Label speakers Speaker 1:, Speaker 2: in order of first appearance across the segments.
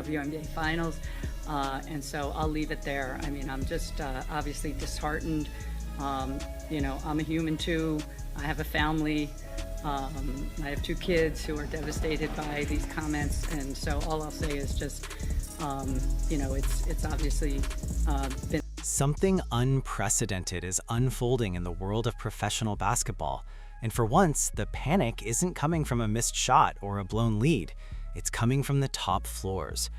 Speaker 1: WNBA Finals. And so I'll leave it there. I mean, I'm just obviously disheartened. You know, I'm a human too. I have a family. I have 2 kids who are devastated by these comments. And so all I'll say is just, you know, it's obviously been.
Speaker 2: Something unprecedented is unfolding in the world of professional basketball. And for once, the panic isn't coming from a missed shot or a blown lead. It's coming from the top floors.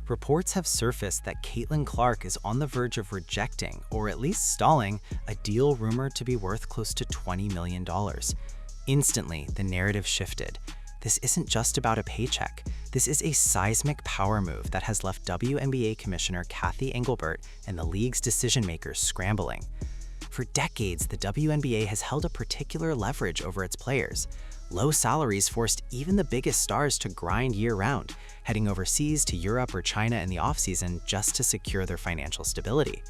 Speaker 2: Reports have surfaced that Caitlin Clark is on the verge of rejecting, or at least stalling, a deal rumored to be worth close to $20 million. Instantly, the narrative shifted. This isn't just about a paycheck. This is a seismic power move that has left WNBA Commissioner Cathy Engelbert and the league's decision-makers scrambling. For decades, the WNBA has held a particular leverage over its players. Low salaries forced even the biggest stars to grind year-round, heading overseas to Europe or China in the offseason just to secure their financial stability.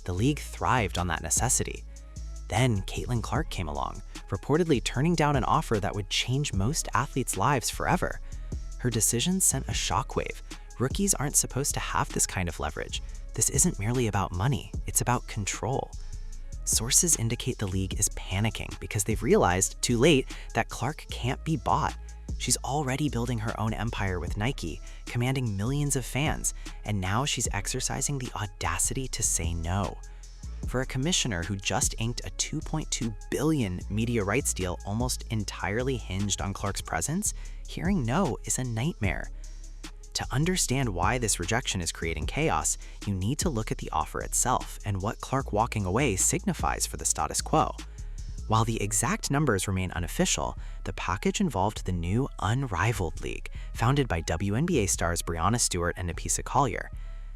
Speaker 2: The league thrived on that necessity. Then Caitlin Clark came along, reportedly turning down an offer that would change most athletes' lives forever. Her decision sent a shockwave. Rookies aren't supposed to have this kind of leverage. This isn't merely about money, it's about control. Sources indicate the league is panicking because they've realized, too late, that Clark can't be bought. She's already building her own empire with Nike, commanding millions of fans, and now she's exercising the audacity to say no. For a commissioner who just inked a $2.2 billion media rights deal almost entirely hinged on Clark's presence, hearing no is a nightmare. To understand why this rejection is creating chaos, you need to look at the offer itself and what Clark walking away signifies for the status quo. While the exact numbers remain unofficial, the package involved the new unrivaled league, founded by WNBA stars Breanna Stewart and Napisa Collier.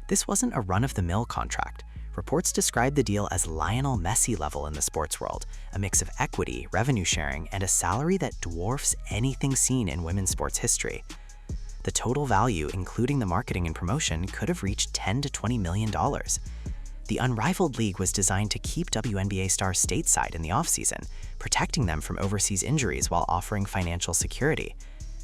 Speaker 2: This wasn't a run-of-the-mill contract. Reports describe the deal as Lionel Messi level in the sports world, a mix of equity, revenue sharing, and a salary that dwarfs anything seen in women's sports history. The total value, including the marketing and promotion, could have reached $10 to $20 million. The Unrivaled League was designed to keep WNBA stars stateside in the offseason, protecting them from overseas injuries while offering financial security.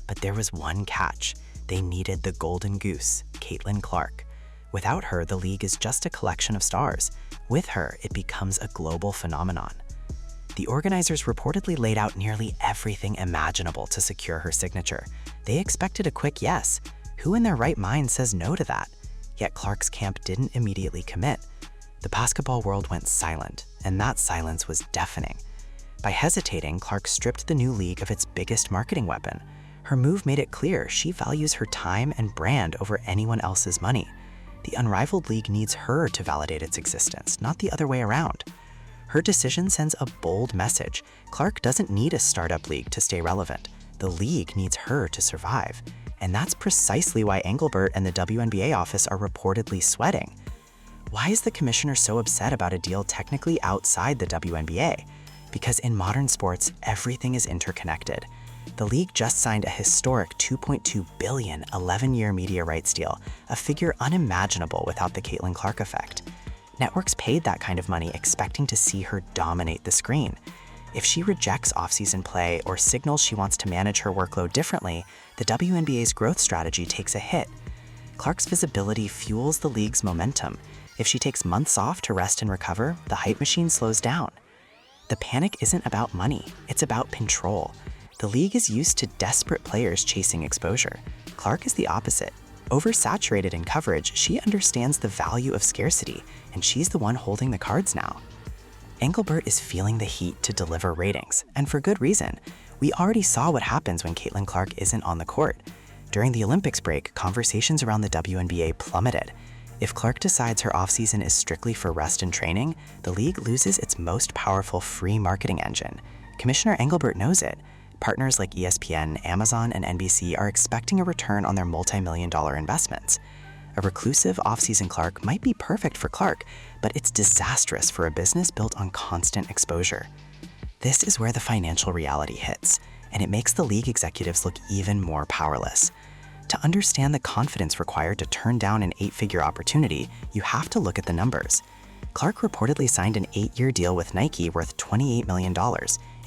Speaker 2: But there was one catch. They needed the golden goose, Caitlin Clark. Without her, the league is just a collection of stars. With her, it becomes a global phenomenon. The organizers reportedly laid out nearly everything imaginable to secure her signature. They expected a quick yes. Who in their right mind says no to that? Yet Clark's camp didn't immediately commit. The basketball world went silent, and that silence was deafening. By hesitating, Clark stripped the new league of its biggest marketing weapon. Her move made it clear she values her time and brand over anyone else's money. The Unrivaled League needs her to validate its existence, not the other way around. Her decision sends a bold message. Clark doesn't need a startup league to stay relevant. The league needs her to survive. And that's precisely why Engelbert and the WNBA office are reportedly sweating. Why is the commissioner so upset about a deal technically outside the WNBA? Because in modern sports, everything is interconnected. The league just signed a historic $2.2 billion 11-year media rights deal, a figure unimaginable without the Caitlin Clark effect. Networks paid that kind of money expecting to see her dominate the screen. If she rejects off-season play or signals she wants to manage her workload differently, the WNBA's growth strategy takes a hit. Clark's visibility fuels the league's momentum. If she takes months off to rest and recover, the hype machine slows down. The panic isn't about money, it's about control. The league is used to desperate players chasing exposure. Clark is the opposite. Oversaturated in coverage, she understands the value of scarcity, and she's the one holding the cards now. Engelbert is feeling the heat to deliver ratings, and for good reason. We already saw what happens when Caitlin Clark isn't on the court. During the Olympics break, conversations around the WNBA plummeted. If Clark decides her offseason is strictly for rest and training, the league loses its most powerful free marketing engine. Commissioner Engelbert knows it. Partners like ESPN, Amazon, and NBC are expecting a return on their multi-million-dollar investments. A reclusive off-season Clark might be perfect for Clark, but it's disastrous for a business built on constant exposure. This is where the financial reality hits, and it makes the league executives look even more powerless. To understand the confidence required to turn down an 8-figure opportunity, you have to look at the numbers. Clark reportedly signed an 8-year deal with Nike worth $28 million,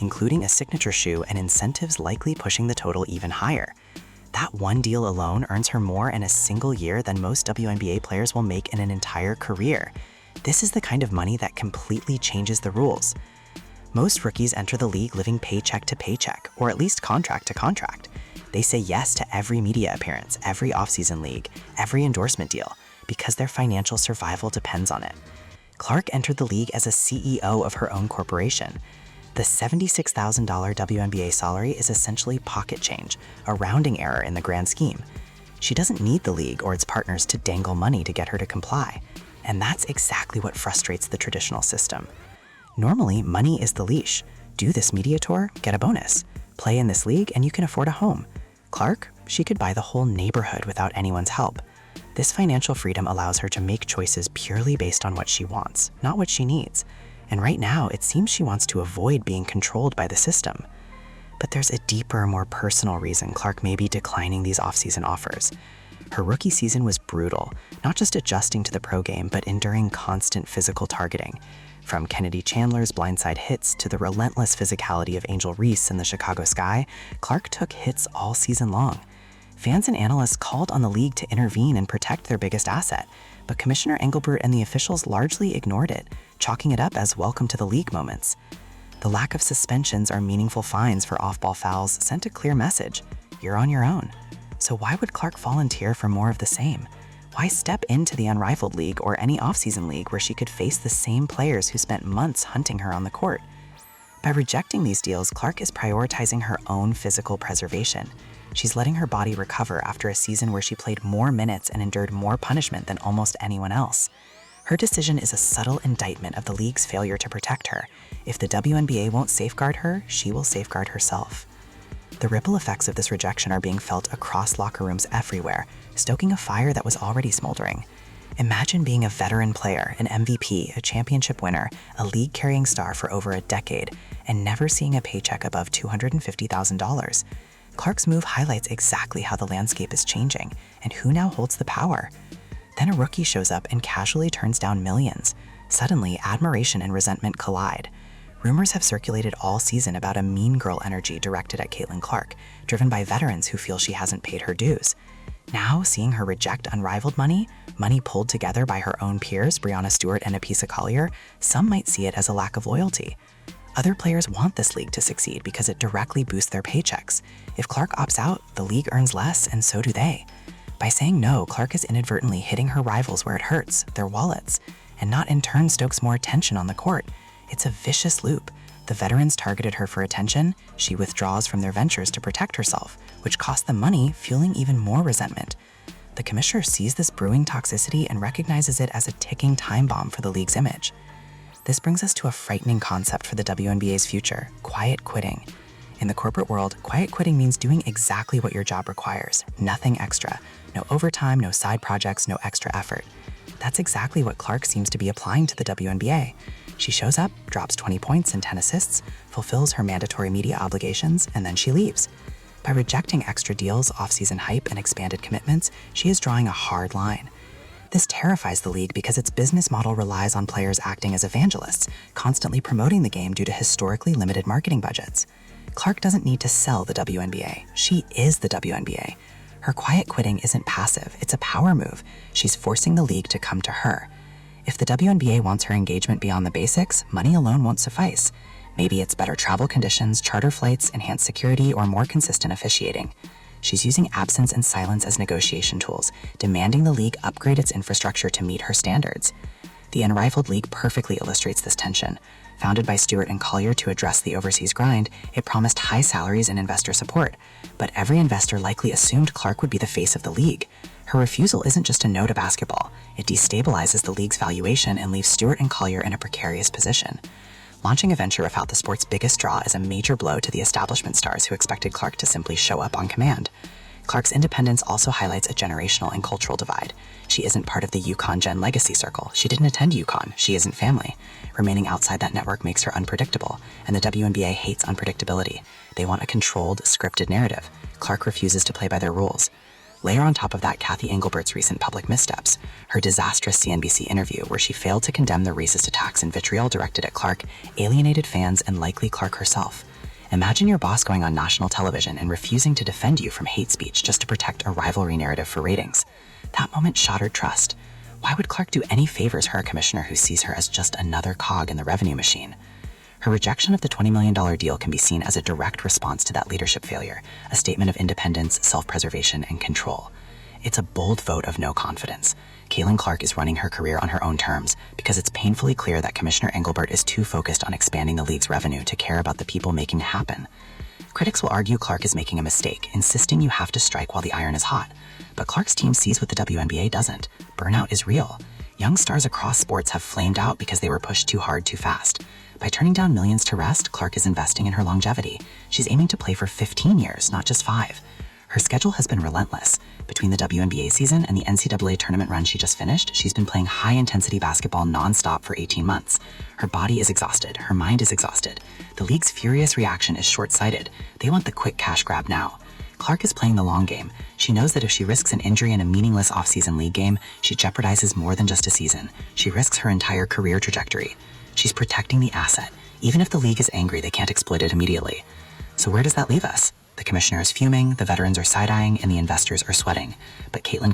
Speaker 2: including a signature shoe and incentives likely pushing the total even higher.
Speaker 3: That one deal alone earns her more in a single year than most WNBA players will make in an entire career. This is the kind of money that completely changes the rules. Most rookies enter the league living paycheck to paycheck, or at least contract to contract. They say yes to every media appearance, every offseason league, every endorsement deal, because their financial survival depends on it. Clark entered the league as a CEO of her own corporation. The $76,000 WNBA salary is essentially pocket change, a rounding error in the grand scheme. She doesn't need the league or its partners to dangle money to get her to comply. And that's exactly what frustrates the traditional system. Normally, money is the leash. Do this media tour, get a bonus. Play in this league, and you can afford a home. Clark, she could buy the whole neighborhood without anyone's help. This financial freedom allows her to make choices purely based on what she wants, not what she needs. And right now, it seems she wants to avoid being controlled by the system. But there's a deeper, more personal reason Clark may be declining these off-season offers. Her rookie season was brutal, not just adjusting to the pro game, but enduring constant physical targeting. From Kennedy Chandler's blindside hits to the relentless physicality of Angel Reese in the Chicago Sky, Clark took hits all season long. Fans and analysts called on the league to intervene and protect their biggest asset, but Commissioner Engelbert and the officials largely ignored it, chalking it up as welcome to the league moments. The lack of suspensions or meaningful fines for off-ball fouls sent a clear message: you're on your own. So why would Clark volunteer for more of the same? Why step into the unrivaled league or any off-season league where she could face the same players who spent months hunting her on the court? By rejecting these deals, Clark is prioritizing her own physical preservation. She's letting her body recover after a season where she played more minutes and endured more punishment than almost anyone else. Her decision is a subtle indictment of the league's failure to protect her. If the WNBA won't safeguard her, she will safeguard herself. The ripple effects of this rejection are being felt across locker rooms everywhere, stoking a fire that was already smoldering. Imagine being a veteran player, an MVP, a championship winner, a league-carrying star for over a decade, and never seeing a paycheck above $250,000. Clark's move highlights exactly how the landscape is changing, and who now holds the power. Then a rookie shows up and casually turns down millions. Suddenly, admiration and resentment collide. Rumors have circulated all season about a mean girl energy directed at Caitlin Clark, driven by veterans who feel she hasn't paid her dues. Now, seeing her reject unrivaled money pulled together by her own peers, Breanna Stewart and Apisa Collier, some might see it as a lack of loyalty. Other players want this league to succeed because it directly boosts their paychecks. If Clark opts out, the league earns less, and so do they. By saying no, Clark is inadvertently hitting her rivals where it hurts, their wallets, and not in turn stokes more attention on the court. It's a vicious loop. The veterans targeted her for attention, she withdraws from their ventures to protect herself, which costs them money, fueling even more resentment. The commissioner sees this brewing toxicity and recognizes it as a ticking time bomb for the league's image. This brings us to a frightening concept for the WNBA's future: quiet quitting. In the corporate world, quiet quitting means doing exactly what your job requires, nothing extra. No overtime, no side projects, no extra effort. That's exactly what Clark seems to be applying to the WNBA. She shows up, drops 20 points and 10 assists, fulfills her mandatory media obligations, and then she leaves. By rejecting extra deals, off-season hype, and expanded commitments, she is drawing a hard line. This terrifies the league because its business model relies on players acting as evangelists, constantly promoting the game due to historically limited marketing budgets. Clark doesn't need to sell the WNBA. She is the WNBA. Her quiet quitting isn't passive, it's a power move. She's forcing the league to come to her. If the WNBA wants her engagement beyond the basics, money alone won't suffice. Maybe it's better travel conditions, charter flights, enhanced security, or more consistent officiating. She's using absence and silence as negotiation tools, demanding the league upgrade its infrastructure to meet her standards. The Unrivaled League perfectly illustrates this tension. Founded by Stewart and Collier to address the overseas grind, it promised high salaries and investor support. But every investor likely assumed Clark would be the face of the league. Her refusal isn't just a no to basketball. It destabilizes the league's valuation and leaves Stewart and Collier in a precarious position. Launching a venture without the sport's biggest draw is a major blow to the establishment stars who expected Clark to simply show up on command. Clark's independence also highlights a generational and cultural divide. She isn't part of the UConn Gen legacy circle. She didn't attend UConn. She isn't family. Remaining outside that network makes her unpredictable, and the WNBA hates unpredictability. They want a controlled, scripted narrative. Clark refuses to play by their rules. Layer on top of that Kathy Engelbert's recent public missteps, her disastrous CNBC interview where she failed to condemn the racist attacks and vitriol directed at Clark, alienated fans, and likely Clark herself. Imagine your boss going on national television and refusing to defend you from hate speech just to protect a rivalry narrative for ratings. That moment shattered trust. Why would Clark do any favors for a commissioner who sees her as just another cog in the revenue machine? Her rejection of the $20 million deal can be seen as a direct response to that leadership failure, a statement of independence, self-preservation, and control. It's a bold vote of no confidence. Caitlin Clark is running her career on her own terms because it's painfully clear that Commissioner Engelbert is too focused on expanding the league's revenue to care about the people making it happen. Critics will argue Clark is making a mistake, insisting you have to strike while the iron is hot. But Clark's team sees what the WNBA doesn't. Burnout is real. Young stars across sports have flamed out because they were pushed too hard too fast. By turning down millions to rest, Clark is investing in her longevity. She's aiming to play for 15 years, not just 5. Her schedule has been relentless. Between the WNBA season and the NCAA tournament run she just finished, she's been playing high-intensity basketball non-stop for 18 months. Her body is exhausted. Her mind is exhausted. The league's furious reaction is short-sighted. They want the quick cash grab now. Clark is playing the long game. She knows that if she risks an injury in a meaningless off-season league game, she jeopardizes more than just a season. She risks her entire career trajectory. She's protecting the asset. Even if the league is angry, they can't exploit it immediately. So where does that leave us? The commissioner is fuming, the veterans are side-eyeing, and the investors are sweating. But Caitlin